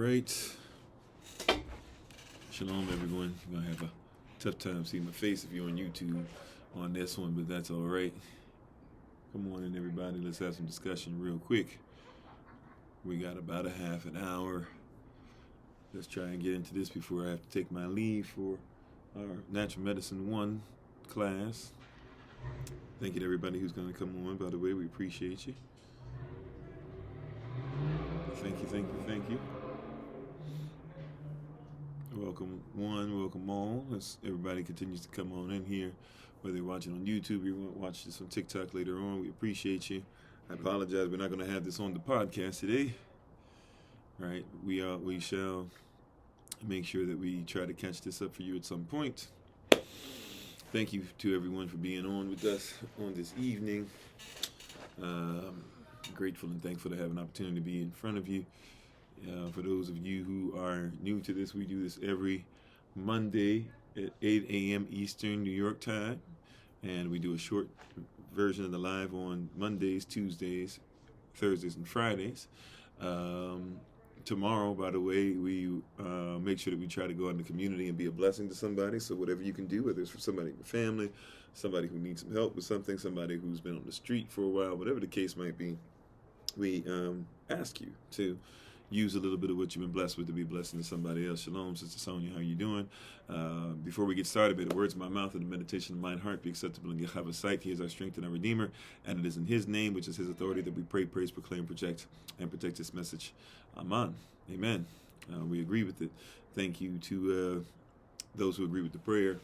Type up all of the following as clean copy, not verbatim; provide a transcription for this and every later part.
right. Shalom, everyone. You're going to have a tough time seeing my face if you're on YouTube on this one, but that's all right. Come on in, everybody. Let's have some discussion real quick. We got about a half an hour. Let's try and get into this before I have to take my leave for our Natural Medicine 1 class. Thank you to everybody who's going to come on. By the way, we appreciate you. Thank you. Welcome one, welcome all. As everybody continues to come on in here, whether you're watching on YouTube or you want to watch this on TikTok later on, we appreciate you. I apologize, we're not going to have this on the podcast today. Right? We shall make sure that we try to catch this up for you at some point. Thank you to everyone for being on with us on this evening. Grateful and thankful to have an opportunity to be in front of you. For those of you who are new to this, we do this every Monday at 8 a.m. Eastern New York time, and we do a short version of the live on Mondays, Tuesdays, Thursdays, and Fridays. Tomorrow, by the way, we make sure that we try to go out in the community and be a blessing to somebody. So whatever you can do, whether it's for somebody in your family, somebody who needs some help with something, somebody who's been on the street for a while, whatever the case might be, we ask you to use a little bit of what you've been blessed with to be a blessing to somebody else. Shalom, Sister Sonia, how you doing? Before we get started, may the words of my mouth and the meditation of my heart be acceptable in Yahweh's sight. He is our strength and our Redeemer, and it is in His name, which is His authority, that we pray, praise, proclaim, project, and protect this message. Amen. Amen. We agree with it. Thank you to those who agree with the prayer.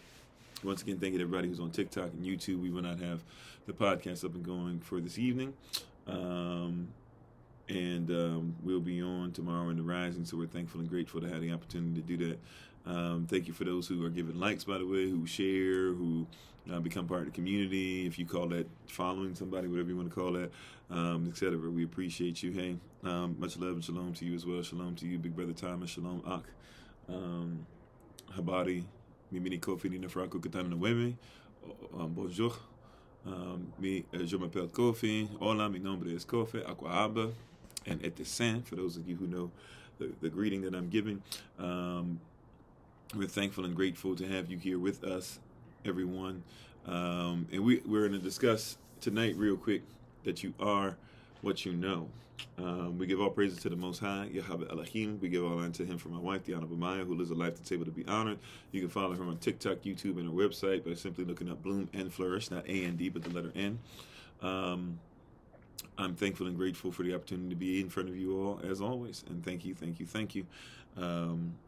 Once again, thank you to everybody who's on TikTok and YouTube. We will not have the podcast up and going for this evening. And we'll be on tomorrow in the Rising, so we're thankful and grateful to have the opportunity to do that. Thank you for those who are giving likes, by the way, who share, who become part of the community, if you call that following somebody, whatever you want to call that, etc. We appreciate you. Hey, much love and shalom to you as well. Shalom to you, Big Brother Thomas. Shalom, Ak. Habari, Mimini Kofi, Nina Franco, Katana Weme. Bonjour. Je m'appelle Kofi. Hola, mi nombre es Kofi. Aquaba. And Etesen, for those of you who know the greeting that I'm giving. We're thankful and grateful to have you here with us, everyone. And we're going to discuss tonight real quick that you are what you know. We give all praises to the Most High, Yahweh Elohim. We give all honor to Him for my wife, the Honorable Maya, who lives a life that's able to be honored. You can follow her on TikTok, YouTube, and her website by simply looking up Bloom and Flourish, not A-N-D, but the letter N. I'm thankful and grateful for the opportunity to be in front of you all, as always. And thank you.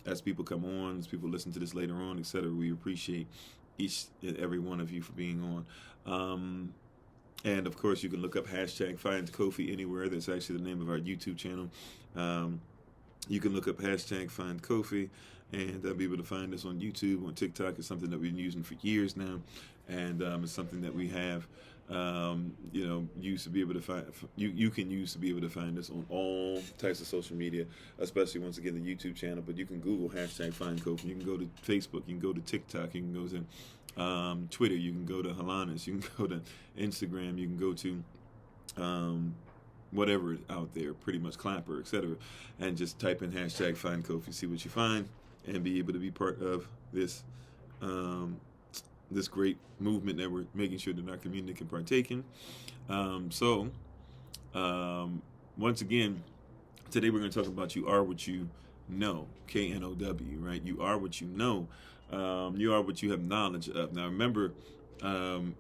As people come on, as people listen to this later on, etc., we appreciate each and every one of you for being on. And, of course, you can look up hashtag FindKofi anywhere. That's actually the name of our YouTube channel. You can look up hashtag FindKofi and be able to find us on YouTube, on TikTok. It's something that we've been using for years now. And it's something that we have, used to be able to find. You can use to be able to find us on all types of social media, especially, once again, the YouTube channel. But you can Google hashtag FindKofi. You can go to Facebook. You can go to TikTok. You can go to Twitter, you can go to Halanas, you can go to Instagram, you can go to whatever is out there, pretty much Clapper, etc., and just type in hashtag FindKofi, see what you find, and be able to be part of this this great movement that we're making sure that our community can partake in. Once again, today we're going to talk about you are what you know, K-N-O-W, right? You are what you know. You are what you have knowledge of. Now, remember, when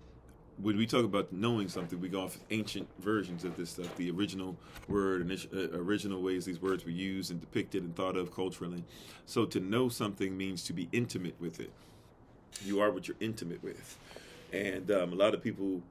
we talk about knowing something, we go off ancient versions of this stuff, the original word, and original ways these words were used and depicted and thought of culturally. So to know something means to be intimate with it. You are what you're intimate with. And a lot of people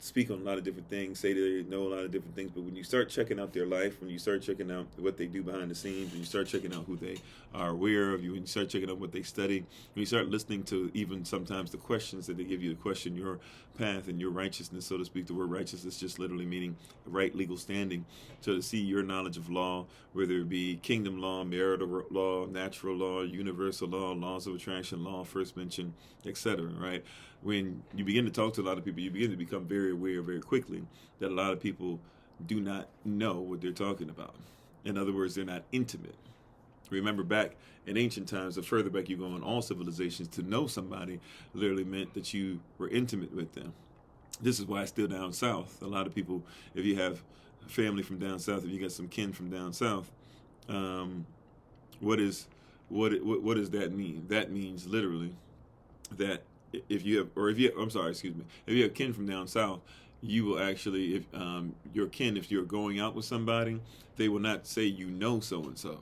speak on a lot of different things, say they know a lot of different things, but when you start checking out their life, when you start checking out what they do behind the scenes, when you start checking out who they are aware of, when you start checking out what they study, when you start listening to even sometimes the questions that they give you to question your path and your righteousness, so to speak. The word righteousness just literally meaning right legal standing. So to see your knowledge of law, whether it be kingdom law, marital law, natural law, universal law, laws of attraction, law first mention, etc., right? When you begin to talk to a lot of people, you begin to become very aware very quickly that a lot of people do not know what they're talking about. In other words, they're not intimate. Remember back in ancient times, the further back you go in all civilizations, to know somebody literally meant that you were intimate with them. This is why it's still down south. A lot of people, if you have family from down south, if you got some kin from down south, what is what does that mean? That means literally that if you have, or if you, I'm sorry, excuse me, if you have kin from down south, you will actually, if your kin, if you're going out with somebody, they will not say you know so and so,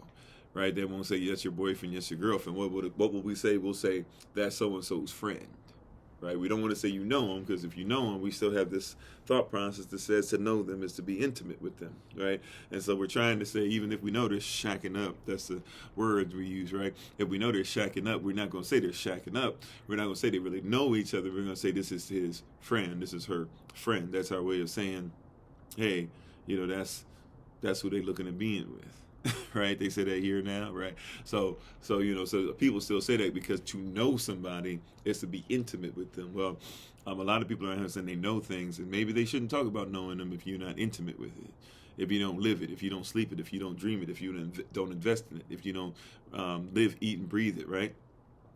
right? They won't say that's your boyfriend, that's your girlfriend. What will we say? We'll say that's so and so's friend. Right? We don't want to say you know them, because if you know them, we still have this thought process that says to know them is to be intimate with them, right? And so we're trying to say, even if we know they're shacking up, that's the words we use, right? If we know they're shacking up, we're not going to say they're shacking up. We're not going to say they really know each other. We're going to say this is his friend, this is her friend. That's our way of saying, hey, that's who they're looking at being with. Right? They say that here now, right? So so people still say that, because to know somebody is to be intimate with them. Well, a lot of people are out here saying they know things, and maybe they shouldn't talk about knowing them if you're not intimate with it, if you don't live it, if you don't sleep it, if you don't dream it, if you don't invest in it, if you don't live, eat, and breathe it, right?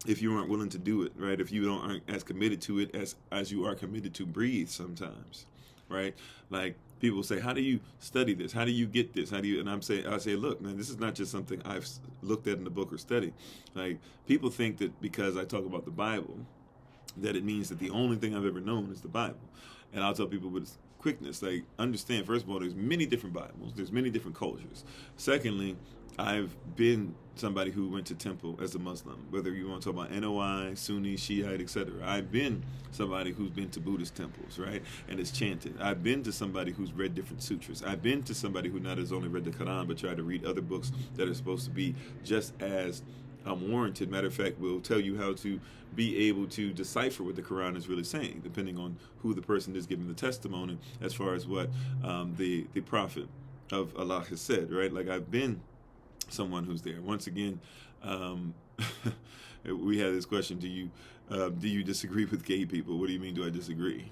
If you aren't willing to do it, right? If you aren't as committed to it as you are committed to breathe sometimes, right? Like, people say, how do you study this? How do you get this? How do you? And I say, look, man, this is not just something I've looked at in the book or studied. Like, people think that because I talk about the Bible, that it means that the only thing I've ever known is the Bible. And I'll tell people with quickness, like, understand, first of all, there's many different Bibles. There's many different cultures. Secondly, I've been somebody who went to temple as a Muslim, whether you want to talk about NOI, Sunni, Shiite, etc. I've been somebody who's been to Buddhist temples, right, and it's chanted. I've been to somebody who's read different sutras. I've been to somebody who not has only read the Quran, but tried to read other books that are supposed to be just as warranted. Matter of fact, will tell you how to be able to decipher what the Quran is really saying, depending on who the person is giving the testimony, as far as what the prophet of Allah has said, right? Like, I've been someone who's there. Once again, we had this question: do you disagree with gay people? What do you mean, do I disagree?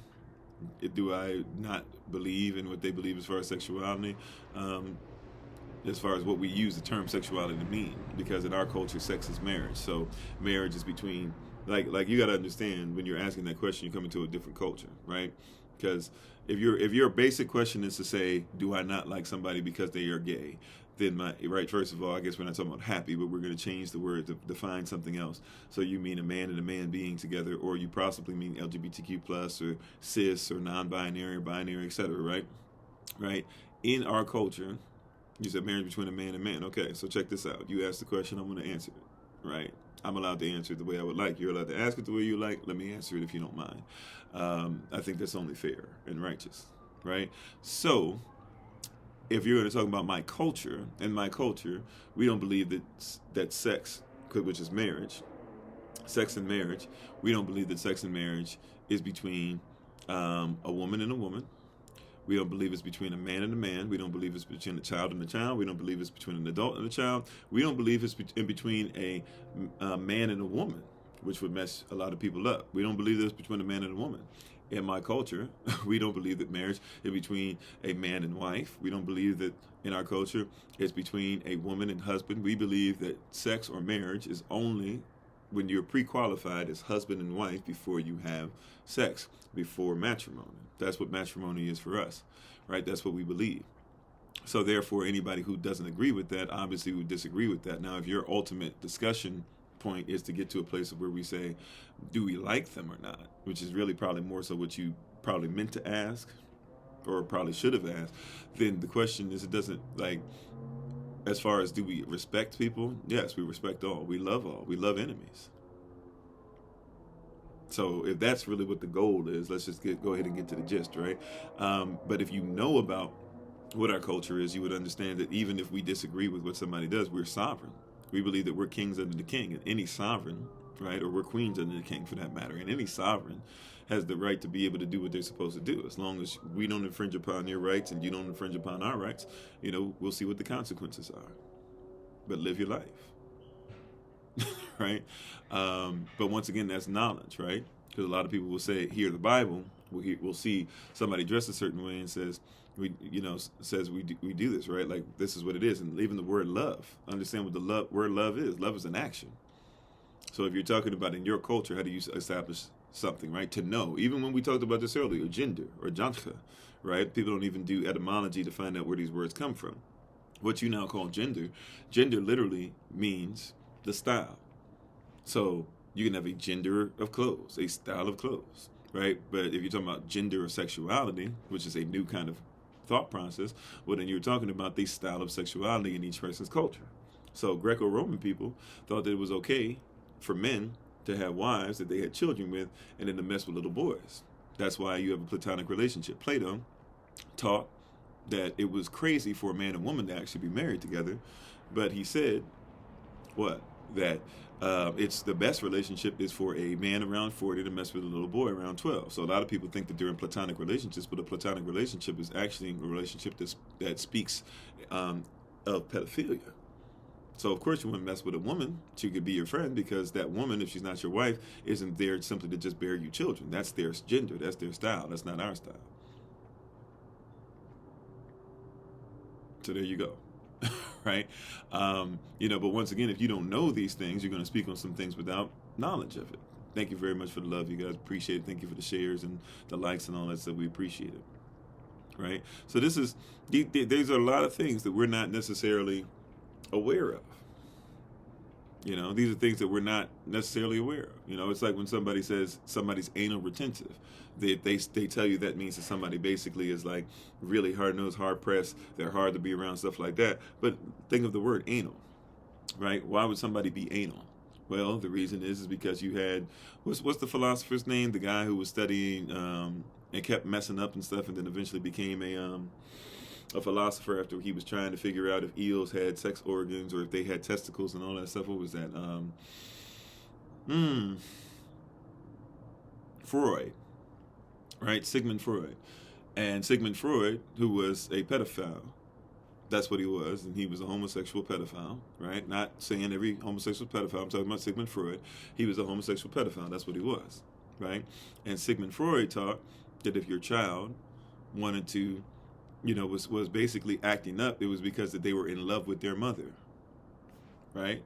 Do I not believe in what they believe as far as sexuality? As far as what we use the term sexuality to mean, because in our culture, sex is marriage. So marriage is between, like you got to understand, when you're asking that question, you're coming to a different culture, right? Because if your basic question is to say, do I not like somebody because they are gay? Then first of all, I guess we're not talking about happy, but we're going to change the word to define something else. So you mean a man and a man being together, or you possibly mean LGBTQ plus, or cis, or non-binary, or binary, etc. Right? In our culture, you said marriage between a man and man. Okay, so check this out. You asked the question, I'm going to answer it, right? I'm allowed to answer it the way I would like. You're allowed to ask it the way you like. Let me answer it if you don't mind. I think that's only fair and righteous, right? So, if you're going to talk about my culture, in my culture, we don't believe that sex, which is marriage, sex and marriage, we don't believe that sex and marriage is between a woman and a woman. We don't believe it's between a man and a man. We don't believe it's between a child and a child. We don't believe it's between an adult and a child. We don't believe it's in between a man and a woman, which would mess a lot of people up. We don't believe it's between a man and a woman. In my culture, we don't believe that marriage is between a man and wife. We don't believe that in our culture it's between a woman and husband. We believe that sex or marriage is only when you're pre-qualified as husband and wife before you have sex, before matrimony. That's what matrimony is for us, right? That's what we believe. So therefore, anybody who doesn't agree with that obviously would disagree with that. Now, if your ultimate discussion point is to get to a place where we say, do we like them or not, which is really probably more so what you probably meant to ask, or probably should have asked, then the question is, it doesn't, like, as far as do we respect people? Yes, we respect all. We love all. We love enemies. So if that's really what the goal is, let's just go ahead and get to the gist, right? But if you know about what our culture is, you would understand that even if we disagree with what somebody does, we're sovereign. We believe that we're kings under the king, and any sovereign, right, or we're queens under the king for that matter, and any sovereign has the right to be able to do what they're supposed to do. As long as we don't infringe upon your rights and you don't infringe upon our rights, we'll see what the consequences are. But live your life, right? But once again, that's knowledge, right? Because a lot of people will say, hear the Bible, we'll see somebody dressed a certain way and says, says we do this, right? Like, this is what it is. And even the word love, understand what the word love is. Love is an action. So if you're talking about in your culture, how do you establish something, right? To know. Even when we talked about this earlier, gender or jancha, right? People don't even do etymology to find out where these words come from. What you now call gender literally means the style. So you can have a gender of clothes, a style of clothes, right? But if you're talking about gender or sexuality, which is a new kind of thought process, well, then you're talking about the style of sexuality in each person's culture. So Greco-Roman people thought that it was okay for men to have wives that they had children with and then to mess with little boys. That's why you have a platonic relationship. Plato taught that it was crazy for a man and woman to actually be married together, but he said, what? That it's the best relationship is for a man around 40 to mess with a little boy around 12. So a lot of people think that they're in platonic relationships, but a platonic relationship is actually a relationship that speaks of pedophilia. So of course you wouldn't mess with a woman. She could be your friend because that woman, if she's not your wife, isn't there simply to just bear you children. That's their gender. That's their style. That's not our style. So there you go. Right? But once again, if you don't know these things, you're going to speak on some things without knowledge of it. Thank you very much for the love, you guys. Appreciate it. Thank you for the shares and the likes and all that stuff. We appreciate it. Right? So these are a lot of things that we're not necessarily aware of. These are things that we're not necessarily aware of. It's like when somebody says somebody's anal retentive. They tell you that means that somebody basically is like really hard-nosed, hard-pressed, they're hard to be around, stuff like that. But think of the word anal, right? Why would somebody be anal? Well, the reason is because you had, what's the philosopher's name? The guy who was studying and kept messing up and stuff and then eventually became a philosopher after he was trying to figure out if eels had sex organs or if they had testicles and all that stuff. What was that? Freud, right? Sigmund Freud. And Sigmund Freud, who was a pedophile, that's what he was, and he was a homosexual pedophile, right? Not saying every homosexual pedophile, I'm talking about Sigmund Freud. He was a homosexual pedophile, that's what he was, right? And Sigmund Freud taught that if your child wanted to was basically acting up, it was because that they were in love with their mother, right?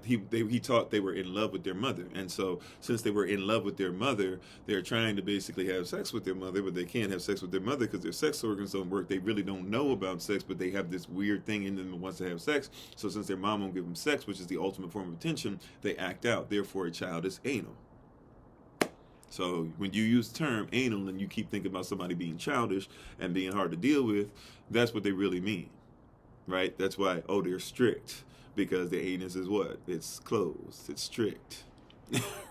He taught they were in love with their mother, and so since they were in love with their mother, they're trying to basically have sex with their mother, but they can't have sex with their mother because their sex organs don't work. They really don't know about sex, but they have this weird thing in them that wants to have sex. So since their mom won't give them sex, which is the ultimate form of attention, they act out. Therefore, a child is anal. So when you use the term anal and you keep thinking about somebody being childish and being hard to deal with, that's what they really mean, right? That's why, they're strict, because the anus is what? It's closed, it's strict,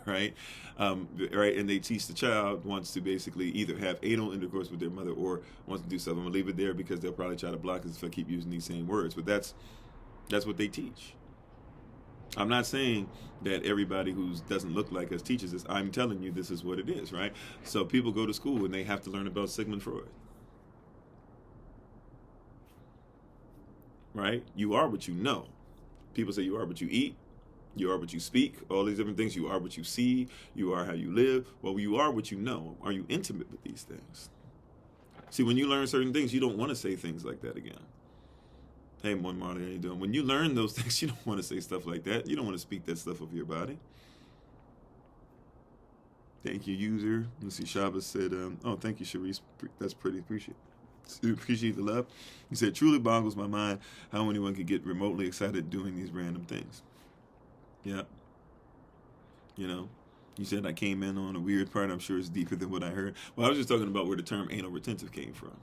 right? Right, and they teach the child wants to basically either have anal intercourse with their mother or wants to do something. I'm gonna leave it there because they'll probably try to block us if I keep using these same words, but that's what they teach. I'm not saying that everybody who doesn't look like us teaches this. I'm telling you this is what it is, right? So people go to school and they have to learn about Sigmund Freud. Right? You are what you know. People say you are what you eat, you are what you speak, all these different things. You are what you see, you are how you live. Well, you are what you know. Are you intimate with these things? See, when you learn certain things, you don't want to say things like that again. Hey, Mon Marley, how you doing? When you learn those things, you don't want to say stuff like that. You don't want to speak that stuff over your body. Thank you, user. Let's see, Shabbos said, thank you, Sharice. That's pretty. Appreciate the love. He said, truly boggles my mind how anyone could get remotely excited doing these random things. Yeah. You said I came in on a weird part. I'm sure it's deeper than what I heard. Well, I was just talking about where the term anal retentive came from.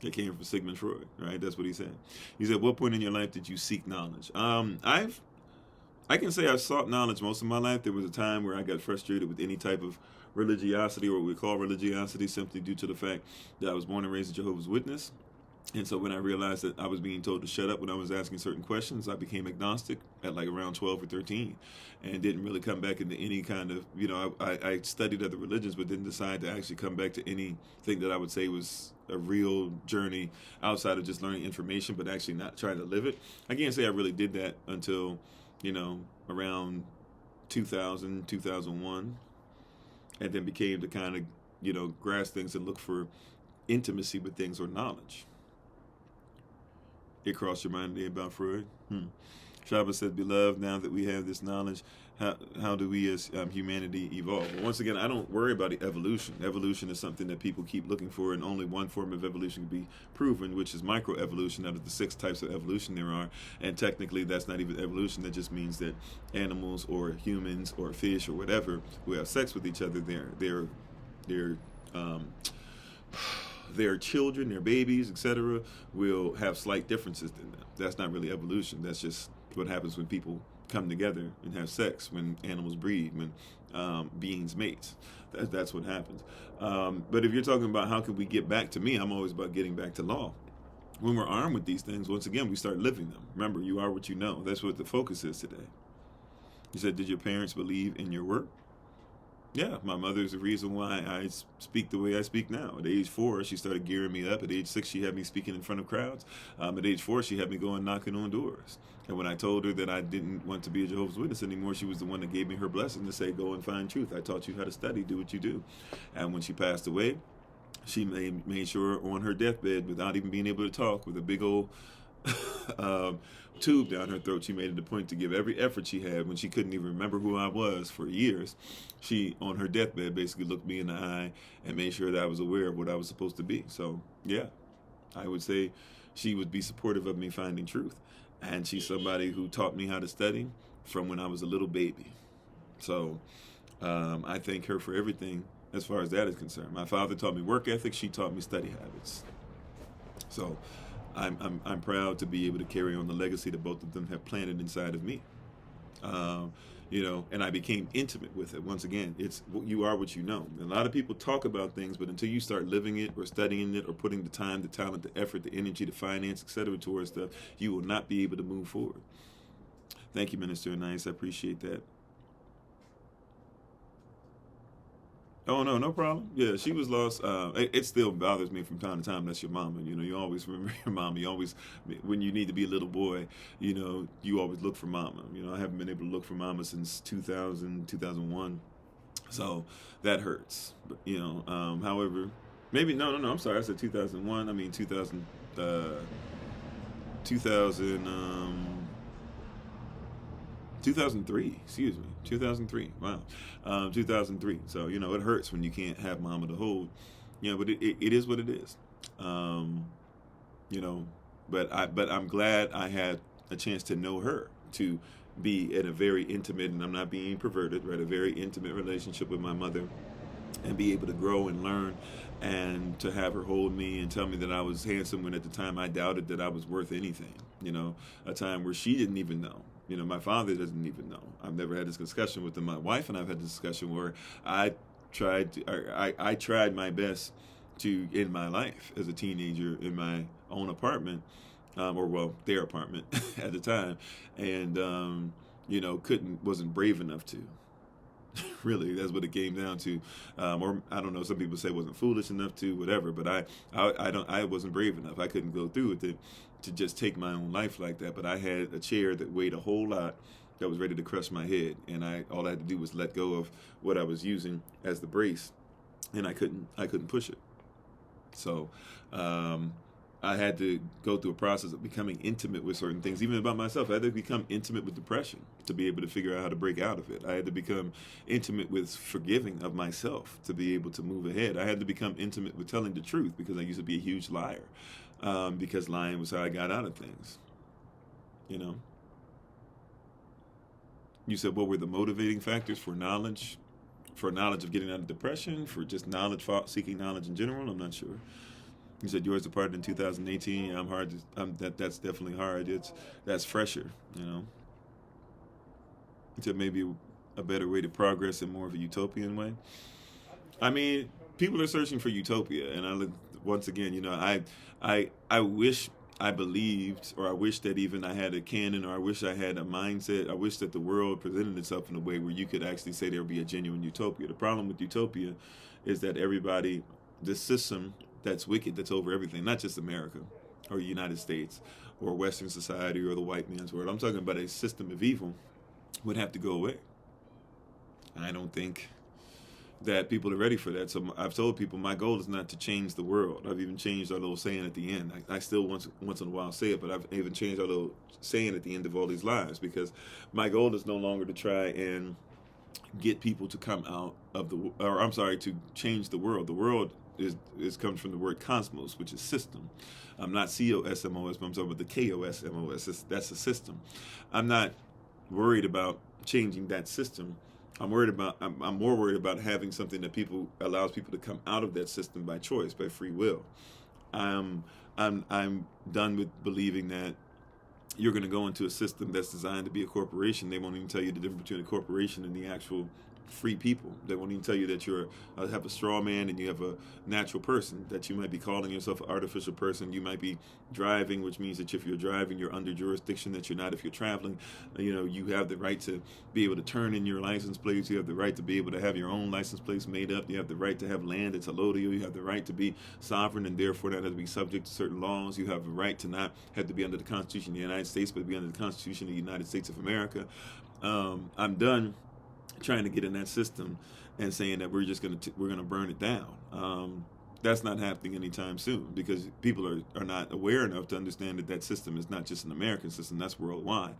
It came from Sigmund Freud, right? That's what he said. He said, what point in your life did you seek knowledge? I can say I've sought knowledge most of my life. There was a time where I got frustrated with any type of religiosity, or what we call religiosity, simply due to the fact that I was born and raised a Jehovah's Witness. And so when I realized that I was being told to shut up when I was asking certain questions, I became agnostic at like around 12 or 13 and didn't really come back into any kind of, I studied other religions, but didn't decide to actually come back to anything that I would say was a real journey outside of just learning information, but actually not trying to live it. I can't say I really did that until, around 2000, 2001, and then became to kind of, grasp things and look for intimacy with things or knowledge. It crossed your mind today about Freud? Shaba said, beloved, now that we have this knowledge, how do we as humanity evolve? Well, once again, I don't worry about evolution. Evolution is something that people keep looking for, and only one form of evolution can be proven, which is microevolution out of the 6 types of evolution there are. And technically, that's not even evolution. That just means that animals or humans or fish or whatever who have sex with each other, their children, their babies, etc., will have slight differences in them. That's not really evolution. That's just what happens when people come together and have sex, when animals breed, when beings mate. That's what happens. But if you're talking about how can we get back to me, I'm always about getting back to law. When we're armed with these things, once again, we start living them. Remember, you are what you know. That's what the focus is today. You said, did your parents believe in your work? Yeah, my mother's the reason why I speak the way I speak now. At age 4, she started gearing me up. At age 6, she had me speaking in front of crowds. At age 4, she had me going knocking on doors. And when I told her that I didn't want to be a Jehovah's Witness anymore, she was the one that gave me her blessing to say, go and find truth. I taught you how to study, do what you do. And when she passed away, she made sure on her deathbed, without even being able to talk, with a big old tube down her throat, she made it a point to give every effort she had when she couldn't even remember who I was for years. She, on her deathbed, basically looked me in the eye and made sure that I was aware of what I was supposed to be. So, yeah, I would say she would be supportive of me finding truth. And she's somebody who taught me how to study from when I was a little baby. So I thank her for everything as far as that is concerned. My father taught me work ethic. She taught me study habits. So I'm proud to be able to carry on the legacy that both of them have planted inside of me. And I became intimate with it. Once again, it's you are what you know. A lot of people talk about things, but until you start living it or studying it or putting the time, the talent, the effort, the energy, the finance, etc. towards stuff, you will not be able to move forward. Thank you, Minister Nice. I appreciate that. Oh, no problem. Yeah, she was lost. It still bothers me from time to time. That's your mama. You always remember your mama. You always, when you need to be a little boy, you always look for mama. I haven't been able to look for mama since 2000, 2001. So that hurts. But, however, maybe, no, I'm sorry. I said 2001. I mean, 2000, 2003, excuse me, 2003, wow, 2003, so, it hurts when you can't have mama to hold, but it is what it is, but I'm glad I had a chance to know her, to be in a very intimate, and I'm not being perverted, right, a very intimate relationship with my mother, and be able to grow and learn, and to have her hold me and tell me that I was handsome when at the time I doubted that I was worth anything, a time where she didn't even know. My father doesn't even know. I've never had this discussion with him. My wife and I've had this discussion where I tried my best to, in my life as a teenager, in my own apartment, their apartment at the time, and wasn't brave enough to. Really, that's what it came down to, or I don't know. Some people say wasn't foolish enough to, whatever. But I wasn't brave enough. I couldn't go through with it to just take my own life like that. But I had a chair that weighed a whole lot, that was ready to crush my head, and all I had to do was let go of what I was using as the brace, and I couldn't push it. So I had to go through a process of becoming intimate with certain things, even about myself. I had to become intimate with depression to be able to figure out how to break out of it. I had to become intimate with forgiving of myself to be able to move ahead. I had to become intimate with telling the truth, because I used to be a huge liar, because lying was how I got out of things. You said, what were the motivating factors for knowledge? For knowledge of getting out of depression? For just knowledge, seeking knowledge in general? I'm not sure. You said yours departed in 2018. That's definitely hard. That's fresher, You said maybe a better way to progress in more of a utopian way. I mean, people are searching for utopia, and once again, I wish I believed, or I wish that even I had a canon, or I wish I had a mindset. I wish that the world presented itself in a way where you could actually say there would be a genuine utopia. The problem with utopia is that this system that's wicked, that's over everything, not just America or the United States or Western society or the white man's world. I'm talking about a system of evil would have to go away. I don't think that people are ready for that. So I've told people my goal is not to change the world. I've even changed our little saying at the end. I still once in a while say it, but I've even changed our little saying at the end of all these lives, because my goal is no longer to try and get people to come out of to change the world. The world is comes from the word cosmos, which is system. I'm not COSMOS, but I'm talking about the KOSMOS. That's a system. I'm not worried about changing that system. I'm more worried about having something that allows people to come out of that system by choice, by free will. I'm done with believing that you're going to go into a system that's designed to be a corporation. They won't even tell you the difference between a corporation and the actual free people. They won't even tell you that you have a straw man and you have a natural person, that you might be calling yourself an artificial person. You might be driving, which means that if you're driving, you're under jurisdiction that you're not if you're traveling. You have the right to be able to turn in your license plates. You have the right to be able to have your own license plates made up. You have the right to have land that's allodial. You have the right to be sovereign and therefore not have to be subject to certain laws. You have the right to not have to be under the Constitution of the United States, but be under the Constitution of the United States of America. I'm done trying to get in that system and saying that we're gonna burn it down. That's not happening anytime soon, because people are not aware enough to understand that system is not just an American system, that's worldwide.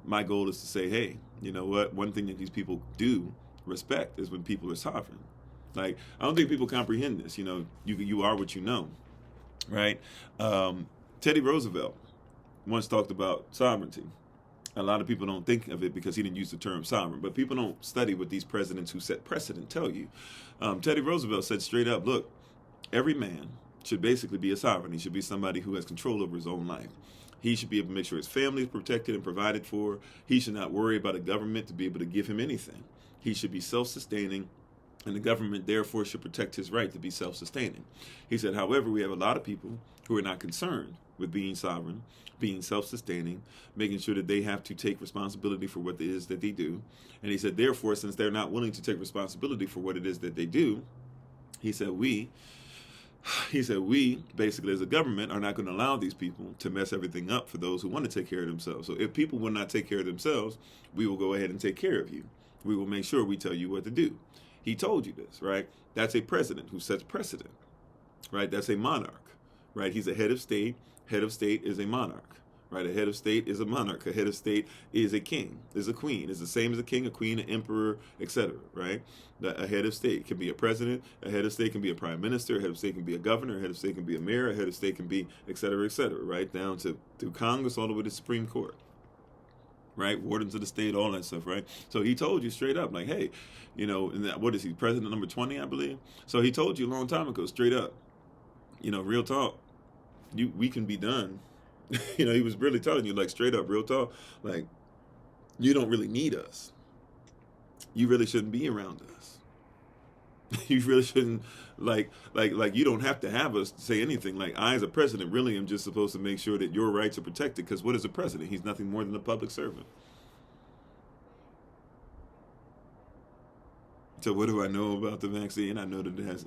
My goal is to say, hey, you know what? One thing that these people do respect is when people are sovereign. Like, I don't think people comprehend this. You are what you know, right? Teddy Roosevelt once talked about sovereignty. A lot of people don't think of it because he didn't use the term sovereign, but people don't study what these presidents who set precedent tell you. Teddy Roosevelt said straight up, look, every man should basically be a sovereign. He should be somebody who has control over his own life. He should be able to make sure his family is protected and provided for. He should not worry about a government to be able to give him anything. He should be self-sustaining, and the government therefore should protect his right to be self-sustaining. He said, however, we have a lot of people who are not concerned with being sovereign, being self-sustaining, making sure that they have to take responsibility for what it is that they do. And he said, therefore, since they're not willing to take responsibility for what it is that they do, he said, we basically as a government are not going to allow these people to mess everything up for those who want to take care of themselves. So if people will not take care of themselves, we will go ahead and take care of you. We will make sure we tell you what to do. He told you this, right? That's a president who sets precedent, right? That's a monarch, right? He's a head of state. Head of state is a monarch, right? A head of state is a monarch. A head of state is a king, is a queen. It's the same as a king, a queen, an emperor, etc., right? A head of state can be a president. A head of state can be a prime minister. A head of state can be a governor. A head of state can be a mayor. A head of state can be, etc., right? Down to through Congress all the way to the Supreme Court, right? Wardens of the state, all that stuff, right? So he told you straight up, like, hey, and what is he, president number 20, I believe? So he told you a long time ago, straight up, real talk. We can be done. He was really telling you, like, straight up, real talk, like, you don't really need us. You really shouldn't be around us. You really shouldn't, like you don't have to have us say anything. Like, I as a president really am just supposed to make sure that your rights are protected, because what is a president? He's nothing more than a public servant. So what do I know about the vaccine? I know that it has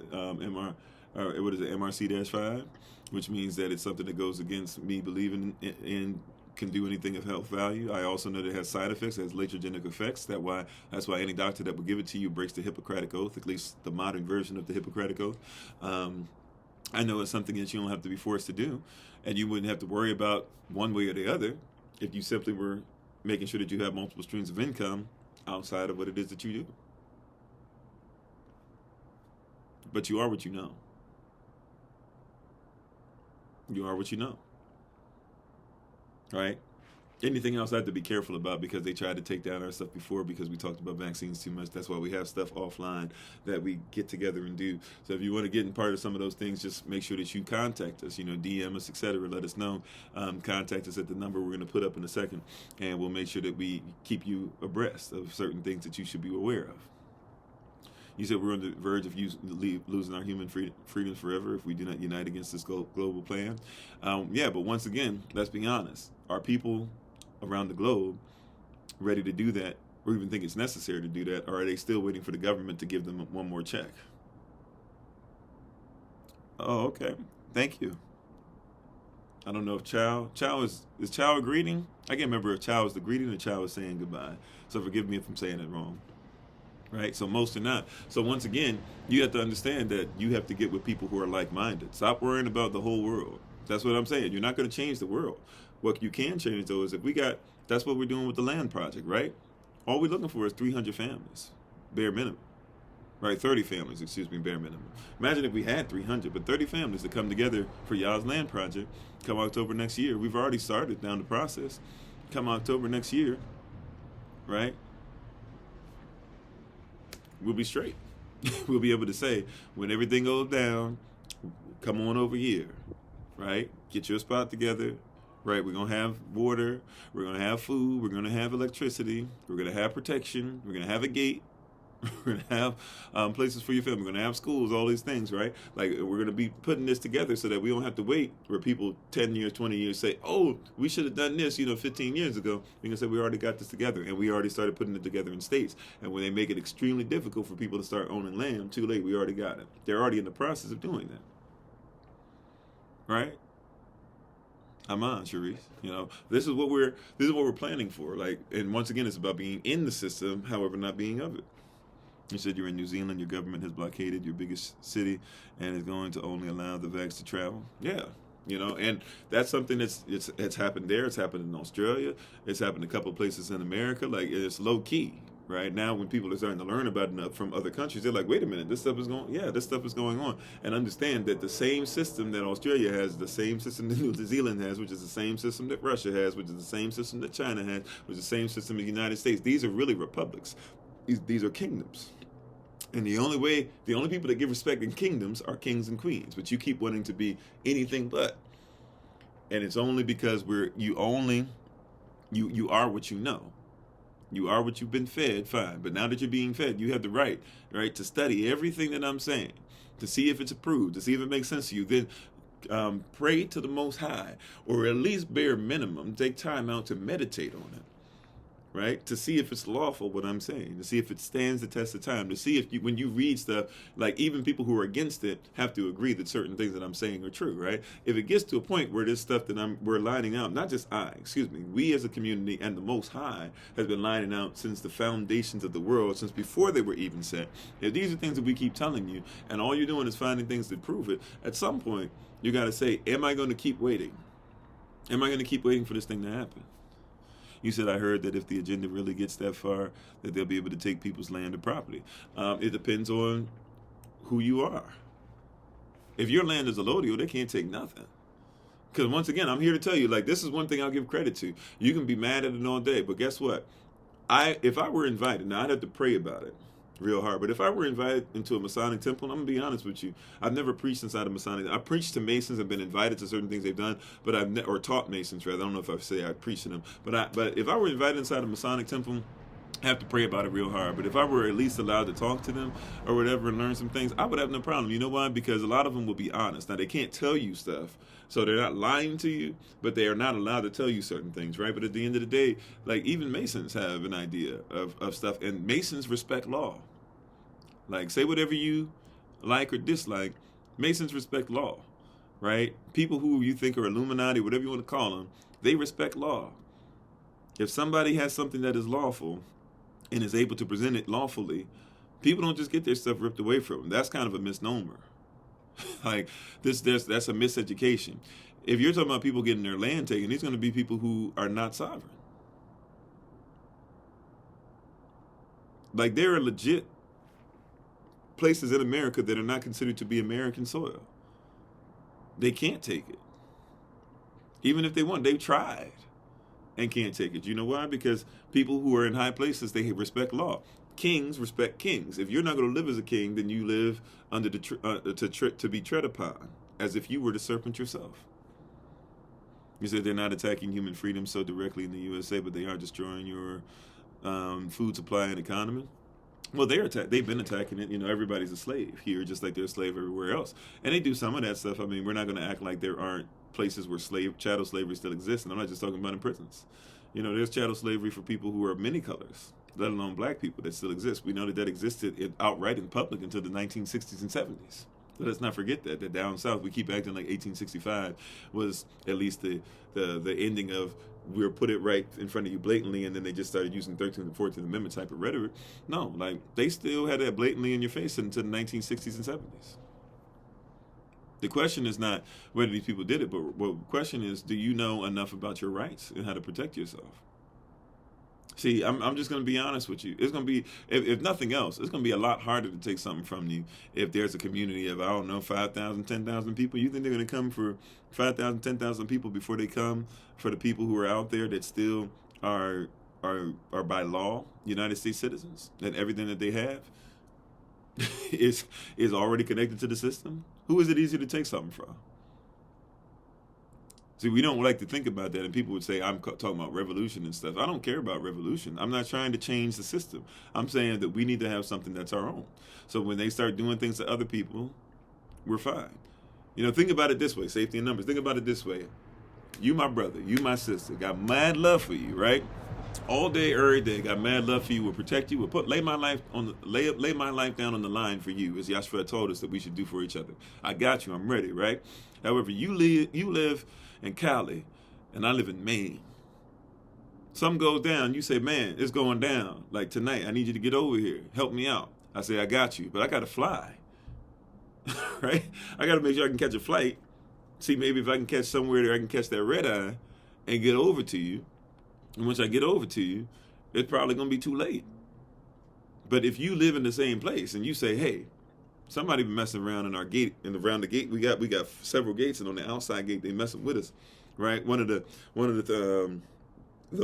MRC-5, which means that it's something that goes against me believing in can do anything of health value. I also know that it has side effects, it has laterogenic effects. That's why any doctor that would give it to you breaks the Hippocratic Oath, at least the modern version of the Hippocratic Oath. I know it's something that you don't have to be forced to do, and you wouldn't have to worry about one way or the other if you simply were making sure that you have multiple streams of income outside of what it is that you do. But you are what you know. You are what you know, right? Anything else I have to be careful about, because they tried to take down our stuff before because we talked about vaccines too much. That's why we have stuff offline that we get together and do. So if you want to get in part of some of those things, just make sure that you contact us, DM us, etc. Let us know. Contact us at the number we're going to put up in a second, and we'll make sure that we keep you abreast of certain things that you should be aware of. You said we're on the verge of losing our human freedoms forever if we do not unite against this global plan. Yeah, but once again, let's be honest. Are people around the globe ready to do that, or even think it's necessary to do that, or are they still waiting for the government to give them one more check? Oh, okay. Thank you. I don't know if Chow is Chow a greeting? I can't remember if Chow is the greeting or Chow is saying goodbye. So forgive me if I'm saying it wrong. right? So most are not. So once again, you have to understand that you have to get with people who are like-minded. Stop worrying about the whole world. That's what I'm saying. You're not going to change the world. What you can change, though, is if we got, that's what we're doing with the land project, right? All we're looking for is 300 families, bare minimum. Right, 30 families, excuse me, bare minimum. Imagine if we had 300, but 30 families to come together for y'all's land project come October next year. We've already started down the process. Come October next year, right? We'll be straight. We'll be able to say, when everything goes down, come on over here, right? Get your spot together, right? We're going to have water. We're going to have food. We're going to have electricity. We're going to have protection. We're going to have a gate. We're going to have places for your family. We're going to have schools, all these things, right? Like, we're going to be putting this together so that we don't have to wait where people 10 years, 20 years say, oh, we should have done this, 15 years ago. We can say, we already got this together, and we already started putting it together in states. And when they make it extremely difficult for people to start owning land, too late, we already got it. They're already in the process of doing that. Right? I'm on, Sharice. This is what we're planning for. Like, and once again, it's about being in the system, however, not being of it. You said you're in New Zealand, your government has blockaded your biggest city and is going to only allow the vax to travel. Yeah, and that's something it's happened there. It's happened in Australia. It's happened a couple of places in America. Like, it's low key. Right now, when people are starting to learn about it from other countries, they're like, wait a minute, this stuff is going on. And understand that the same system that Australia has, the same system that New Zealand has, which is the same system that Russia has, which is the same system that China has, which is the same system the United States. These are really republics. These are kingdoms. And the only people that give respect in kingdoms are kings and queens. But you keep wanting to be anything but. And it's only because you are what you know. You are what you've been fed, fine. But now that you're being fed, you have the right, to study everything that I'm saying, to see if it's approved, to see if it makes sense to you. Then pray to the Most High, or at least bare minimum, take time out to meditate on it. Right? To see if it's lawful, what I'm saying, to see if it stands the test of time, to see if when you read stuff, like, even people who are against it have to agree that certain things that I'm saying are true, right? If it gets to a point where this stuff that we're lining out, not just we as a community and the Most High has been lining out since the foundations of the world, since before they were even set. If these are things that we keep telling you, and all you're doing is finding things that prove it, at some point, you got to say, am I going to keep waiting? Am I going to keep waiting for this thing to happen? You said, I heard that if the agenda really gets that far, that they'll be able to take people's land or property. It depends on who you are. If your land is a allodial, they can't take nothing. Because once again, I'm here to tell you, like, this is one thing I'll give credit to. You can be mad at it all day, but guess what? If I were invited, now I'd have to pray about it real hard, but if I were invited into a Masonic temple, I'm going to be honest with you, I've never preached inside a Masonic. I preached to Masons and been invited to certain things they've done, but or taught Masons, rather. I don't know if I say I preached to them, but if I were invited inside a Masonic temple, I have to pray about it real hard. But if I were at least allowed to talk to them or whatever and learn some things, I would have no problem. You know why? Because a lot of them will be honest. Now, they can't tell you stuff, so they're not lying to you, but they are not allowed to tell you certain things, right? But at the end of the day, like, even Masons have an idea of stuff, and Masons respect law. Like, say whatever you like or dislike, Masons respect law, right? People who you think are Illuminati, whatever you want to call them, they respect law. If somebody has something that is lawful and is able to present it lawfully, people don't just get their stuff ripped away from them. That's kind of a misnomer. Like, that's a miseducation. If you're talking about people getting their land taken, these are going to be people who are not sovereign. Like, there are legit places in America that are not considered to be American soil. They can't take it. Even if they want, they've tried and can't take it. You know why? Because people who are in high places, they respect law. Kings respect kings. If you're not going to live as a king, then you live under to be tread upon, as if you were the serpent yourself. You said they're not attacking human freedom so directly in the USA, but they are destroying your food supply and economy. Well, they've been attacking it. Everybody's a slave here, just like they're a slave everywhere else. And they do some of that stuff. I mean, we're not going to act like there aren't places where chattel slavery still exists. And I'm not just talking about in prisons. There's chattel slavery for people who are of many colors, let alone black people, that still exist. We know that existed outright in public until the 1960s and 70s. Let's not forget that down south we keep acting like 1865 was at least the ending of we'll put it right in front of you blatantly, and then they just started using 13th and 14th Amendment type of rhetoric. No, like they still had that blatantly in your face until the 1960s and 70s. The question is not whether these people did it, but the question is, do you know enough about your rights and how to protect yourself? See, I'm just going to be honest with you. It's going to be, if nothing else, it's going to be a lot harder to take something from you if there's a community of, I don't know, 5,000, 10,000 people. You think they're going to come for 5,000, 10,000 people before they come for the people who are out there that still are by law United States citizens, and everything that they have is already connected to the system? Who is it easier to take something from? See, we don't like to think about that, and people would say, I'm talking about revolution and stuff. I don't care about revolution. I'm not trying to change the system. I'm saying that we need to have something that's our own. So when they start doing things to other people, we're fine. You know, think about it this way, safety in numbers. Think about it this way. You, my brother, you, my sister, got mad love for you, right? All day, every day, got mad love for you, will protect you, will lay my life down on the line for you, as Yashua told us that we should do for each other. I got you, I'm ready, right? However, you live in Cali, and I live in Maine. Something goes down, you say, man, it's going down. Like tonight, I need you to get over here. Help me out. I say, I got you, but I got to fly. Right? I got to make sure I can catch a flight. See, maybe if I can catch somewhere there, I can catch that red eye and get over to you. And once I get over to you, it's probably going to be too late. But if you live in the same place and you say, hey, somebody been messing around in our gate, and around the gate we got several gates, and on the outside gate they messing with us, right? One of the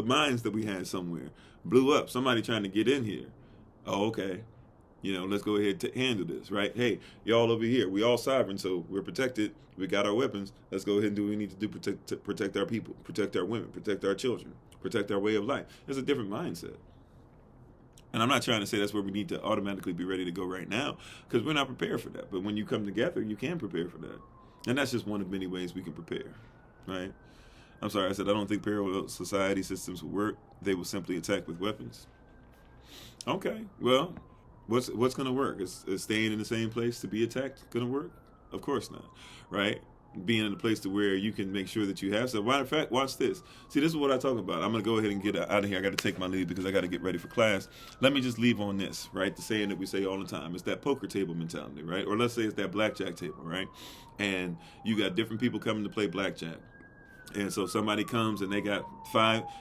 mines that we had somewhere blew up. Somebody trying to get in here. Oh, okay. You know, let's go ahead and handle this, right? Hey, y'all over here, we all sovereign, so we're protected. We got our weapons. Let's go ahead and do what we need to do to protect our people, protect our women, protect our children, protect our way of life. It's a different mindset. And I'm not trying to say that's where we need to automatically be ready to go right now, because we're not prepared for that. But when you come together, you can prepare for that. And that's just one of many ways we can prepare, right? I'm sorry, I said I don't think parallel society systems will work. They will simply attack with weapons. Okay, well, what's going to work? Is staying in the same place to be attacked going to work? Of course not, right? Being in a place to where you can make sure that you have some. Matter of fact, watch this. See, this is what I talk about. I'm going to go ahead and get out of here. I got to take my leave because I got to get ready for class. Let me just leave on this, right? The saying that we say all the time. It's that poker table mentality, right? Or let's say it's that blackjack table, right? And you got different people coming to play blackjack. And so somebody comes and they got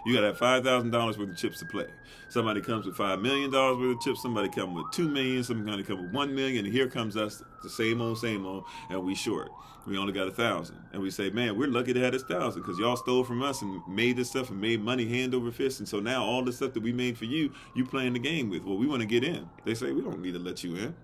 you got to have $5,000 worth of chips to play. Somebody comes with $5 million worth of chips. Somebody comes with $2 million. Somebody comes with $1 million. And here comes us, the same old, and we short. We only got 1,000. And we say, man, we're lucky to have this 1,000 because y'all stole from us and made this stuff and made money hand over fist. And so now all the stuff that we made for you, you playing the game with. Well, we want to get in. They say, we don't need to let you in.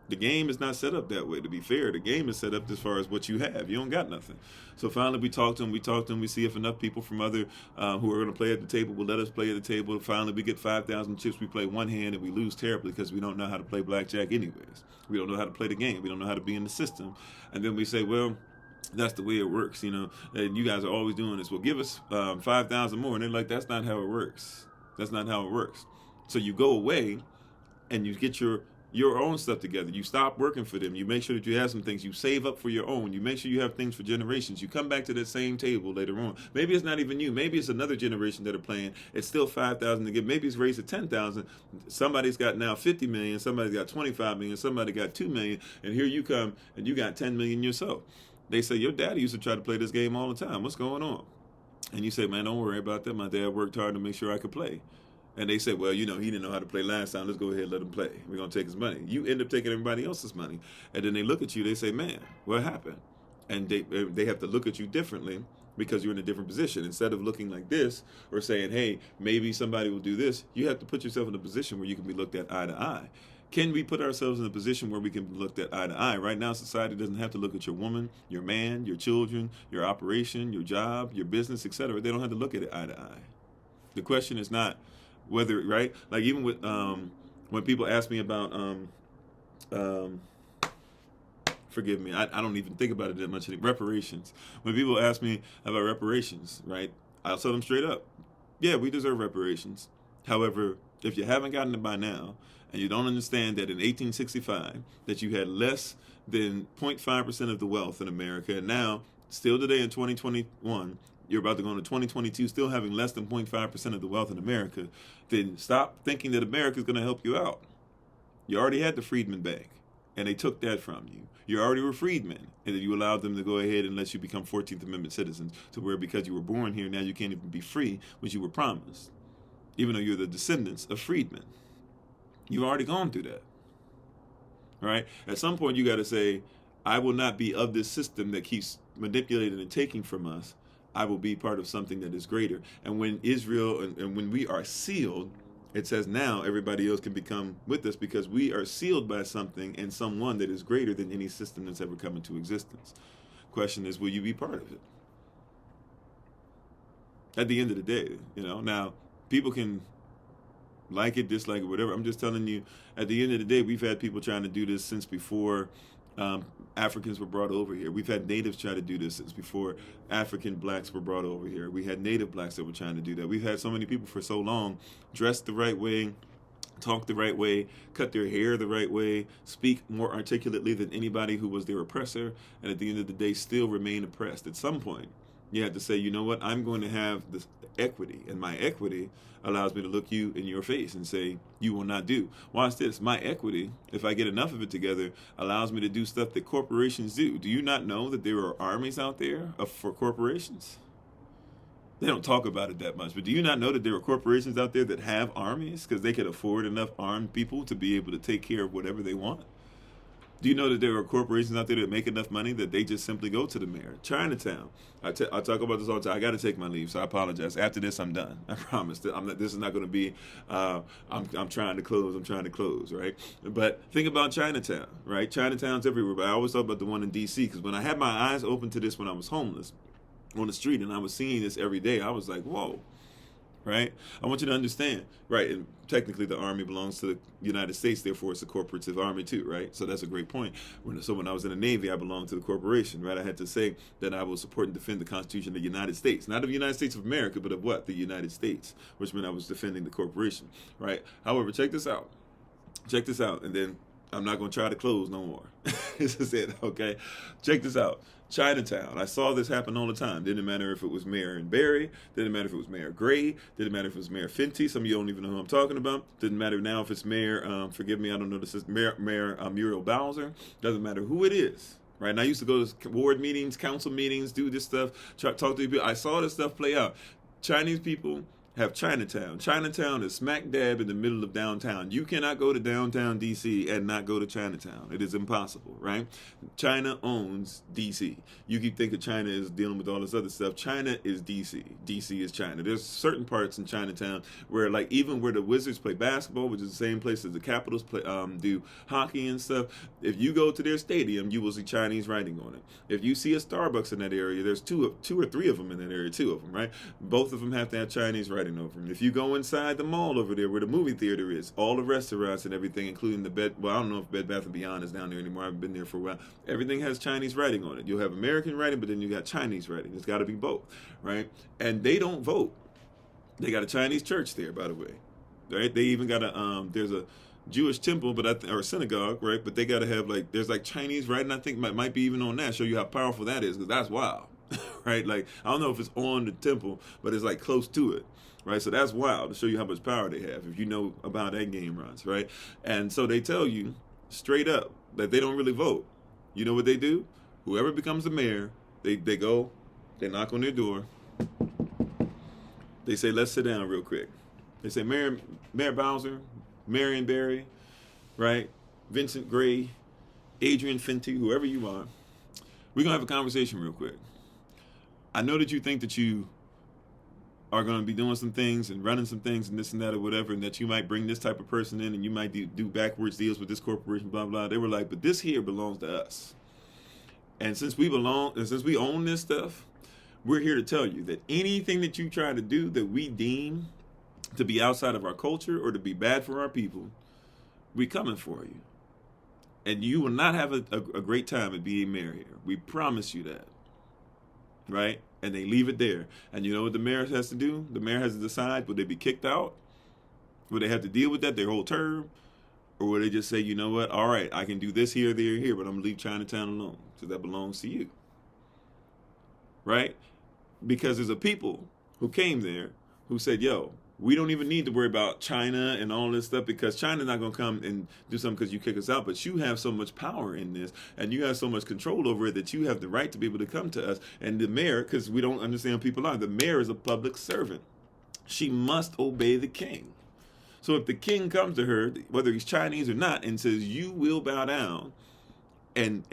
The game is not set up that way. To be fair, the game is set up as far as what you have. You don't got nothing. So finally, we talk to them. We see if enough people from other who are going to play at the table will let us play at the table. Finally, we get 5,000 chips. We play one hand and we lose terribly because we don't know how to play blackjack anyways. We don't know how to play the game. We don't know how to be in the system. And then we say, well, that's the way it works, you know. And you guys are always doing this. Well, give us 5,000 more. And they're like, that's not how it works. That's not how it works. So you go away and you get your own stuff together. You stop working for them. You make sure that you have some things. You save up for your own. You make sure you have things for generations. You come back to that same table later on. Maybe it's not even you. Maybe it's another generation that are playing. It's still 5,000 to get. Maybe it's raised to 10,000. Somebody's got now 50 million. Somebody's got 25 million. Somebody got 2 million. And here you come and you got 10 million yourself. They say, your daddy used to try to play this game all the time. What's going on? And you say, man, don't worry about that. My dad worked hard to make sure I could play. And they say, well, you know, he didn't know how to play last time. Let's go ahead and let him play. We're going to take his money. You end up taking everybody else's money. And then they look at you. They say, man, what happened? And they have to look at you differently because you're in a different position. Instead of looking like this or saying, hey, maybe somebody will do this, you have to put yourself in a position where you can be looked at eye to eye. Can we put ourselves in a position where we can be looked at eye to eye? Right now, society doesn't have to look at your woman, your man, your children, your operation, your job, your business, etc. They don't have to look at it eye to eye. The question is not whether, right? Like even with when people ask me about forgive me, I don't even think about it that much. Reparations. When people ask me about reparations, right? I'll tell them straight up, yeah, we deserve reparations. However, if you haven't gotten it by now, and you don't understand that in 1865 that you had less than 0.5% of the wealth in America. And now, still today in 2021, you're about to go into 2022, still having less than 0.5% of the wealth in America, then stop thinking that America is going to help you out. You already had the Freedmen Bank, and they took that from you. You already were freedmen, and then you allowed them to go ahead and let you become 14th Amendment citizens, to where because you were born here, now you can't even be free, which you were promised, even though you're the descendants of freedmen. You've already gone through that, right? At some point, you got to say, I will not be of this system that keeps manipulating and taking from us. I will be part of something that is greater. And when Israel, and when we are sealed, it says now everybody else can become with us, because we are sealed by something and someone that is greater than any system that's ever come into existence. Question is, will you be part of it? At the end of the day, now people can like it, dislike it, whatever. I'm just telling you, at the end of the day, we've had people trying to do this since before Africans were brought over here. We've had natives try to do this since before African blacks were brought over here. We had native blacks that were trying to do that. We've had so many people for so long dressed the right way, talk the right way, cut their hair the right way, speak more articulately than anybody who was their oppressor, and at the end of the day still remain oppressed. At some point, you have to say, you know what, I'm going to have this equity, and my equity allows me to look you in your face and say, you will not do. Watch this. My equity, if I get enough of it together, allows me to do stuff that corporations do. Do you not know that there are armies out there for corporations? They don't talk about it that much, but do you not know that there are corporations out there that have armies because they can afford enough armed people to be able to take care of whatever they want? Do you know that there are corporations out there that make enough money that they just simply go to the mayor? Chinatown. I talk about this all the time. I got to take my leave, so I apologize. After this, I'm done. I promise. This is not going to be, I'm trying to close. I'm trying to close, right? But think about Chinatown, right? Chinatown's everywhere, but I always thought about the one in D.C. because when I had my eyes open to this when I was homeless on the street and I was seeing this every day, I was like, whoa. Right? I want you to understand, right? And technically the Army belongs to the United States, therefore it's a corporative army too, right? So that's a great point. So when I was in the Navy, I belonged to the corporation, right? I had to say that I will support and defend the Constitution of the United States. Not of the United States of America, but of what? The United States, which meant I was defending the corporation, right? However, check this out. Check this out, and then I'm not going to try to close no more. This is it, okay? Check this out. Chinatown. I saw this happen all the time. Didn't matter if it was Mayor Barry. Didn't matter if it was Mayor Gray. Didn't matter if it was Mayor Fenty. Some of you don't even know who I'm talking about. Didn't matter now if it's Mayor, forgive me, I don't know this is Mayor Muriel Bowser. Doesn't matter who it is. Right? And I used to go to ward meetings, council meetings, do this stuff, talk to people. I saw this stuff play out. Chinese people have Chinatown. Chinatown is smack dab in the middle of downtown. You cannot go to downtown D.C. and not go to Chinatown. It is impossible, right? China owns D.C. You keep thinking China is dealing with all this other stuff. China is D.C. D.C. is China. There's certain parts in Chinatown where, like, even where the Wizards play basketball, which is the same place as the Capitals play, do hockey and stuff, if you go to their stadium, you will see Chinese writing on it. If you see a Starbucks in that area, there's two or three of them in that area, two of them, right? Both of them have to have Chinese writing over them. If you go inside the mall over there where the movie theater is, all the restaurants and everything, including the I don't know if Bed Bath & Beyond is down there anymore. I haven't been there for a while. Everything has Chinese writing on it. You'll have American writing, but then you got Chinese writing. It's got to be both, right? And they don't vote. They got a Chinese church there, by the way, right? They even got there's a Jewish temple, or a synagogue, right? But they got to have there's Chinese writing. I think might be even on that. Show you how powerful that is, because that's wild, right? Like, I don't know if it's on the temple, but it's close to it. Right, so that's wild to show you how much power they have if you know about that game runs, right? And so they tell you straight up that they don't really vote. You know what they do? Whoever becomes the mayor, they go, they knock on their door, they say, let's sit down real quick. They say, Mayor Bowser, Marion Barry, right? Vincent Gray, Adrian Fenty, whoever you are, we're gonna have a conversation real quick. I know that you think that you are going to be doing some things and running some things and this and that or whatever, and that you might bring this type of person in and you might do backwards deals with this corporation, blah, blah. They were like, but this here belongs to us. And since we own this stuff, we're here to tell you that anything that you try to do that we deem to be outside of our culture or to be bad for our people, we're coming for you. And you will not have a great time at being mayor here. We promise you that. Right? And they leave it there. And you know what the mayor has to do? The mayor has to decide, will they be kicked out? Will they have to deal with that their whole term? Or will they just say, you know what, all right, I can do this here, there, here, but I'm going to leave Chinatown alone because that belongs to you. Right? Because there's a people who came there who said, yo, we don't even need to worry about China and all this stuff because China's not going to come and do something because you kick us out. But you have so much power in this and you have so much control over it that you have the right to be able to come to us. And the mayor, because we don't understand what people are, the mayor is a public servant. She must obey the king. So if the king comes to her, whether he's Chinese or not, and says, you will bow down and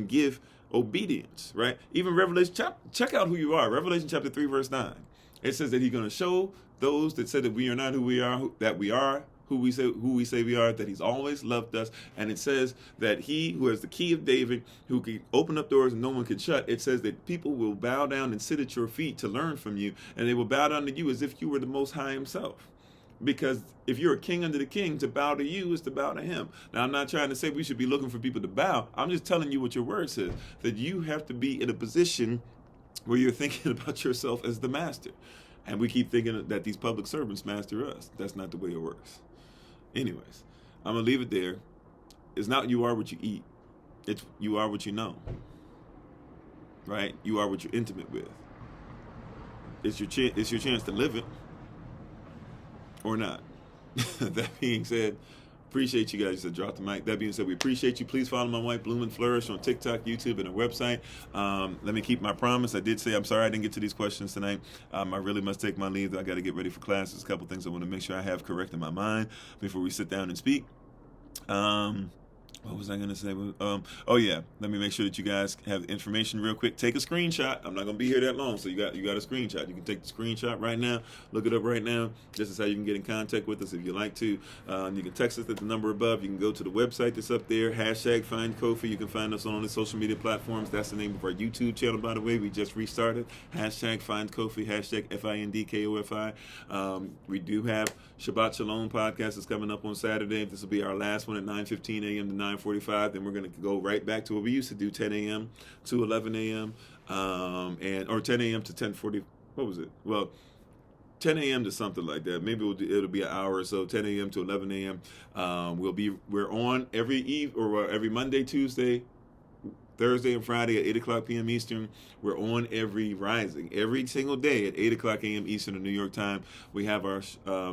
give obedience, right? Even Revelation, check out who you are. Revelation chapter 3, verse 9. It says that he's going to show those that said that we are not who we are, that we are who we say we are, that he's always loved us. And it says that he who has the key of David, who can open up doors and no one can shut, it says that people will bow down and sit at your feet to learn from you. And they will bow down to you as if you were the Most High himself. Because if you're a king under the king, to bow to you is to bow to him. Now, I'm not trying to say we should be looking for people to bow. I'm just telling you what your word says, that you have to be in a position where you're thinking about yourself as the master. And we keep thinking that these public servants master us. That's not the way it works. Anyways, I'm going to leave it there. It's not you are what you eat. It's you are what you know. Right? You are what you're intimate with. It's your chance to live it. Or not. That being said, appreciate you guys. Just drop the mic. That being said, we appreciate you. Please follow my wife, Bloom and Flourish, on TikTok, YouTube, and our website. Let me keep my promise. I did say, I'm sorry I didn't get to these questions tonight. I really must take my leave. I got to get ready for class. There's a couple things I want to make sure I have correct in my mind before we sit down and speak. What was I going to say? Oh, yeah. Let me make sure that you guys have the information real quick. Take a screenshot. I'm not going to be here that long, so you got a screenshot. You can take the screenshot right now. Look it up right now. This is how you can get in contact with us if you like to. You can text us at the number above. You can go to the website that's up there, #FindKofi. You can find us on all the social media platforms. That's the name of our YouTube channel, by the way. We just restarted. #FindKofi, #FindKofi. We do have Shabbat Shalom podcast that's coming up on Saturday. This will be our last one at 9:15 a.m. to 9:45. Then we're going to go right back to what we used to do, 10 a.m. to 11 a.m. Or 10 a.m. to 10:40. What was it? Well, 10 a.m. to something like that. Maybe it'll be an hour or so. 10 a.m. to 11 a.m. We're on every Monday, Tuesday, Thursday, and Friday at 8 o'clock p.m. Eastern. We're on every single day at 8 o'clock a.m. Eastern in New York time. We have our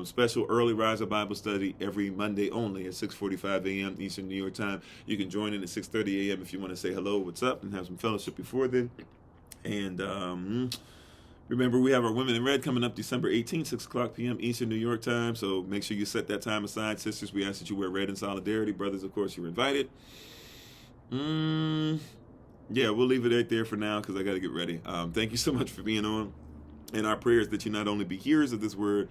special early riser Bible study every Monday only at 6:45 a.m. Eastern New York time. You can join in at 6:30 a.m. if you want to say hello, what's up, and have some fellowship before then. And remember, we have our Women in Red coming up December 18th, 6 o'clock p.m. Eastern New York time. So make sure you set that time aside. Sisters, we ask that you wear red in solidarity. Brothers, of course, you're invited. Yeah, we'll leave it right there for now because I got to get ready. Thank you so much for being on. And our prayer is that you not only be hearers of this word,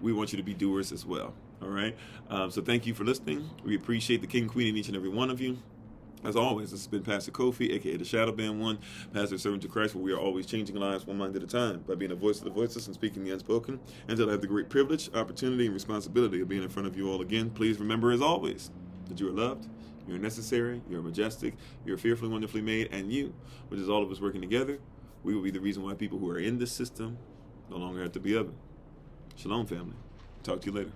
we want you to be doers as well. All right? So thank you for listening. We appreciate the King and Queen in each and every one of you. As always, this has been Pastor Kofi, a.k.a. the Shadow Band One, Pastor Servant to Christ, where we are always changing lives one mind at a time by being a voice of the voiceless and speaking the unspoken. Until I have the great privilege, opportunity, and responsibility of being in front of you all again, please remember, as always, that you are loved, you're necessary, you're majestic, you're fearfully, wonderfully made, and you, which is all of us working together, we will be the reason why people who are in this system no longer have to be of it. Shalom, family. Talk to you later.